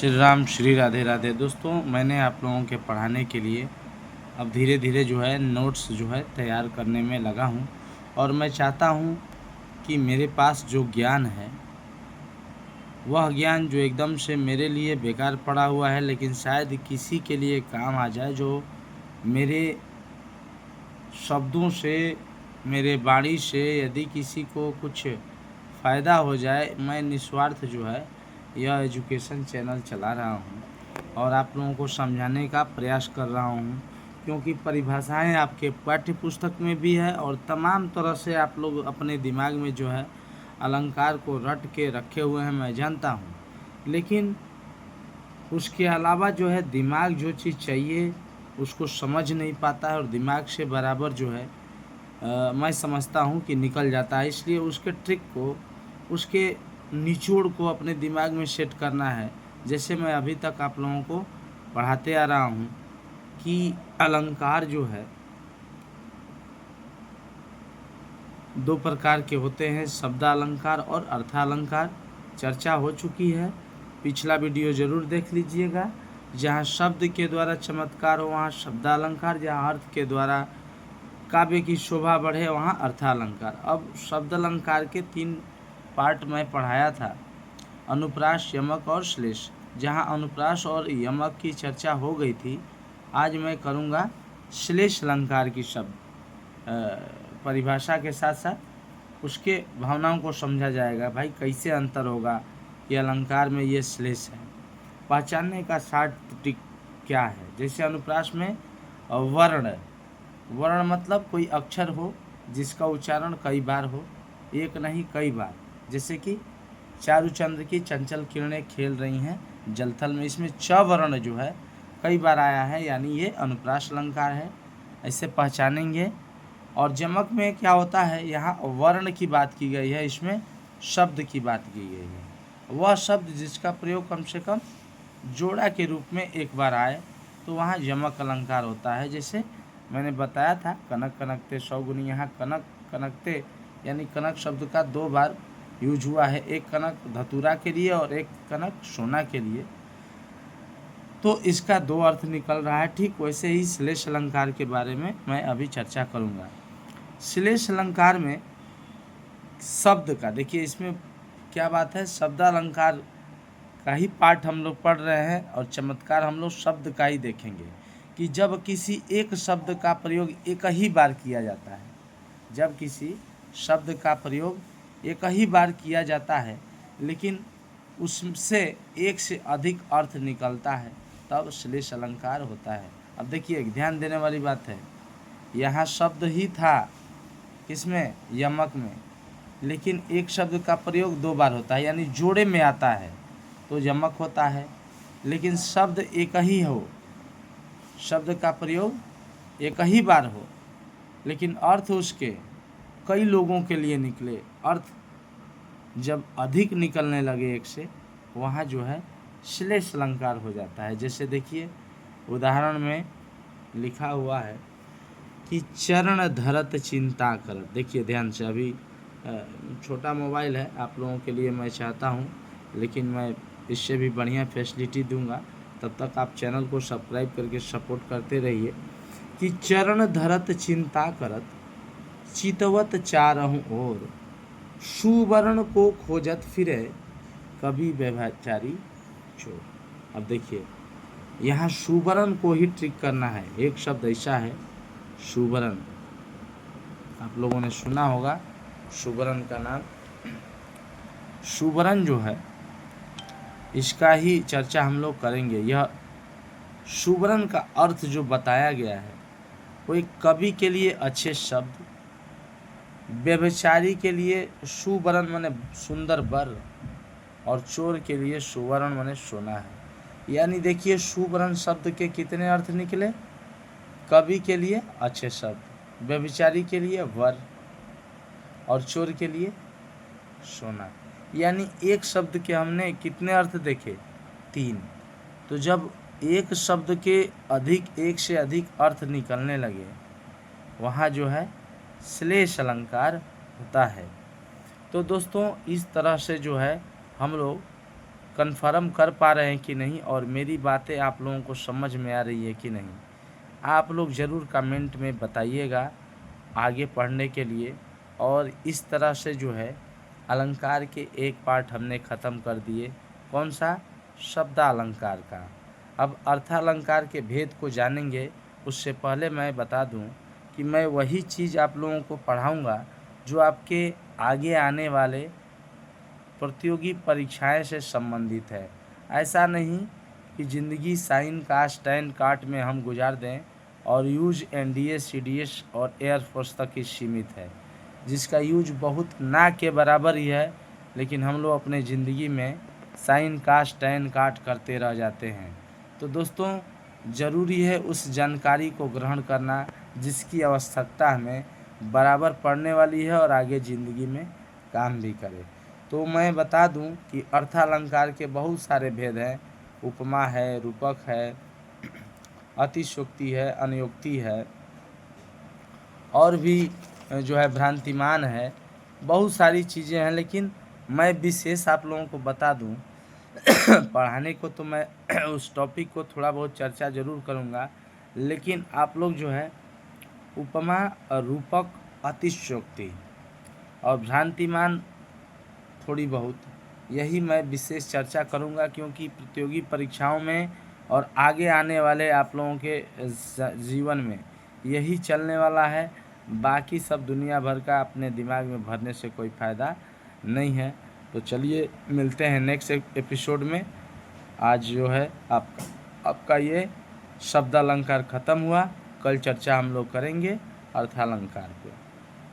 श्री राम, श्री राधे राधे। दोस्तों, मैंने आप लोगों के पढ़ाने के लिए अब धीरे धीरे जो है नोट्स जो है तैयार करने में लगा हूँ। और मैं चाहता हूँ कि मेरे पास जो ज्ञान है वह ज्ञान जो एकदम से मेरे लिए बेकार पड़ा हुआ है, लेकिन शायद किसी के लिए काम आ जाए, जो मेरे शब्दों से, मेरे वाणी से यदि किसी को कुछ फ़ायदा हो जाए। मैं निस्वार्थ जो है यह एजुकेशन चैनल चला रहा हूँ और आप लोगों को समझाने का प्रयास कर रहा हूँ, क्योंकि परिभाषाएं आपके पाठ्य पुस्तक में भी है और तमाम तरह से आप लोग अपने दिमाग में जो है अलंकार को रट के रखे हुए हैं, मैं जानता हूँ। लेकिन उसके अलावा जो है दिमाग जो चीज़ चाहिए उसको समझ नहीं पाता है, और दिमाग से बराबर जो है मैं समझता हूँ कि निकल जाता है। इसलिए उसके ट्रिक को, उसके निचोड़ को अपने दिमाग में सेट करना है। जैसे मैं अभी तक आप लोगों को पढ़ाते आ रहा हूँ कि अलंकार जो है दो प्रकार के होते हैं, शब्दालंकार और अर्थालंकार। चर्चा हो चुकी है, पिछला वीडियो ज़रूर देख लीजिएगा। जहाँ शब्द के द्वारा चमत्कार हो वहाँ शब्दालंकार, जहाँ अर्थ के द्वारा काव्य की शोभा बढ़े वहाँ अर्थालंकार। अब शब्द अलंकार के 3 पार्ट मैं पढ़ाया था, अनुप्रास, यमक और श्लेष। जहाँ अनुप्रास और यमक की चर्चा हो गई थी, आज मैं करूँगा श्लेष अलंकार की शब्द परिभाषा के साथ साथ उसके भावनाओं को समझा जाएगा। भाई कैसे अंतर होगा, ये अलंकार में ये श्लेष है, पहचानने का शार्ट ट्रिक क्या है। जैसे अनुप्रास में वर्ण, वर्ण मतलब कोई अक्षर हो जिसका उच्चारण कई बार हो, एक नहीं कई बार। जैसे कि चारुचंद्र की चंचल किरणें खेल रही हैं जलथल में, इसमें च वर्ण जो है कई बार आया है, यानी ये अनुप्रास अलंकार है, ऐसे पहचानेंगे। और जमक में क्या होता है, यहाँ वर्ण की बात की गई है, इसमें शब्द की बात की गई है। वह शब्द जिसका प्रयोग कम से कम जोड़ा के रूप में एक बार आए तो वहाँ यमक अलंकार होता है। जैसे मैंने बताया था कनक कनकते सौगुनी, यहाँ कनक कनकते यानी कनक शब्द का 2 बार यूज हुआ है, एक कनक धतूरा के लिए और एक कनक सोना के लिए, तो इसका 2 अर्थ निकल रहा है। ठीक वैसे ही श्लेष अलंकार के बारे में मैं अभी चर्चा करूँगा। श्लेष अलंकार में शब्द का, देखिए इसमें क्या बात है, शब्दालंकार का ही पाठ हम लोग पढ़ रहे हैं और चमत्कार हम लोग शब्द का ही देखेंगे कि जब किसी एक शब्द का प्रयोग एक ही बार किया जाता है, जब किसी शब्द का प्रयोग एक ही बार किया जाता है लेकिन उससे एक से अधिक अर्थ निकलता है, तब श्लेष अलंकार होता है। अब देखिए ध्यान देने वाली बात है, यहाँ शब्द ही था किसमें, यमक में, लेकिन एक शब्द का प्रयोग 2 बार होता है, यानी जोड़े में आता है तो यमक होता है। लेकिन शब्द एक ही हो, शब्द का प्रयोग एक ही बार हो, लेकिन अर्थ उसके कई लोगों के लिए निकले, अर्थ जब अधिक निकलने लगे एक से, वहाँ जो है श्लेष अलंकार हो जाता है। जैसे देखिए उदाहरण में लिखा हुआ है कि चरण धरत चिंता करत। देखिए ध्यान से, अभी छोटा मोबाइल है आप लोगों के लिए मैं चाहता हूँ, लेकिन मैं इससे भी बढ़िया फैसिलिटी दूंगा, तब तक आप चैनल को सब्सक्राइब करके सपोर्ट करते रहिए। कि चरण धरत चिंता करत, चितवत चारहु ओर, सुवर्ण को खोजत फिरे, कभी व्यभिचारी चोर। अब देखिए यहाँ सुवर्ण को ही ट्रिक करना है। एक शब्द ऐसा है सुवर्ण, आप लोगों ने सुना होगा सुवर्ण का नाम। सुवर्ण जो है इसका ही चर्चा हम लोग करेंगे। यह सुवर्ण का अर्थ जो बताया गया है वो एक कवि के लिए अच्छे शब्द, व्यभिचारी के लिए सुवर्ण माने सुंदर वर, और चोर के लिए सुवर्ण माने सोना है। यानी देखिए सुवर्ण शब्द के कितने अर्थ निकले, कवि के लिए अच्छे शब्द, व्यभिचारी के लिए वर और चोर के लिए सोना। यानी एक शब्द के हमने कितने अर्थ देखे, 3। तो जब एक शब्द के एक से अधिक अर्थ निकलने लगे, वहाँ जो है श्लेष अलंकार होता है। तो दोस्तों इस तरह से जो है हम लोग कन्फर्म कर पा रहे हैं कि नहीं और मेरी बातें आप लोगों को समझ में आ रही है कि नहीं, आप लोग ज़रूर कमेंट में बताइएगा आगे पढ़ने के लिए। और इस तरह से जो है अलंकार के एक पार्ट हमने ख़त्म कर दिए। कौन सा? शब्दालंकार का। अब अर्थालंकार के भेद को जानेंगे। उससे पहले मैं बता दूं कि मैं वही चीज़ आप लोगों को पढ़ाऊंगा जो आपके आगे आने वाले प्रतियोगी परीक्षाएं से संबंधित है। ऐसा नहीं कि ज़िंदगी साइन कास्ट टैन काट में हम गुजार दें और यूज एनडीए सीडीएस और एयरफोर्स तक ही सीमित है, जिसका यूज बहुत ना के बराबर ही है, लेकिन हम लोग अपने ज़िंदगी में साइन कास्ट टैन काट करते रह जाते हैं। तो दोस्तों, ज़रूरी है उस जानकारी को ग्रहण करना जिसकी आवश्यकता हमें बराबर पड़ने वाली है और आगे ज़िंदगी में काम भी करे। तो मैं बता दूं कि अर्थालंकार के बहुत सारे भेद हैं। उपमा है, रूपक है, अतिशयोक्ति है, अनुयोक्ति है, और भी जो है भ्रांतिमान है, बहुत सारी चीज़ें हैं। लेकिन मैं विशेष आप लोगों को बता दूं पढ़ाने को तो मैं उस टॉपिक को थोड़ा बहुत चर्चा ज़रूर करूंगा, लेकिन आप लोग जो है उपमा, रूपक, अतिशयोक्ति और भ्रांतिमान थोड़ी बहुत, यही मैं विशेष चर्चा करूंगा, क्योंकि प्रतियोगी परीक्षाओं में और आगे आने वाले आप लोगों के जीवन में यही चलने वाला है। बाकी सब दुनिया भर का अपने दिमाग में भरने से कोई फ़ायदा नहीं है। तो चलिए मिलते हैं नेक्स्ट एपिसोड में। आज जो है आपका ये शब्दालंकार ख़त्म हुआ। कल चर्चा हम लोग करेंगे अर्थालंकार पे।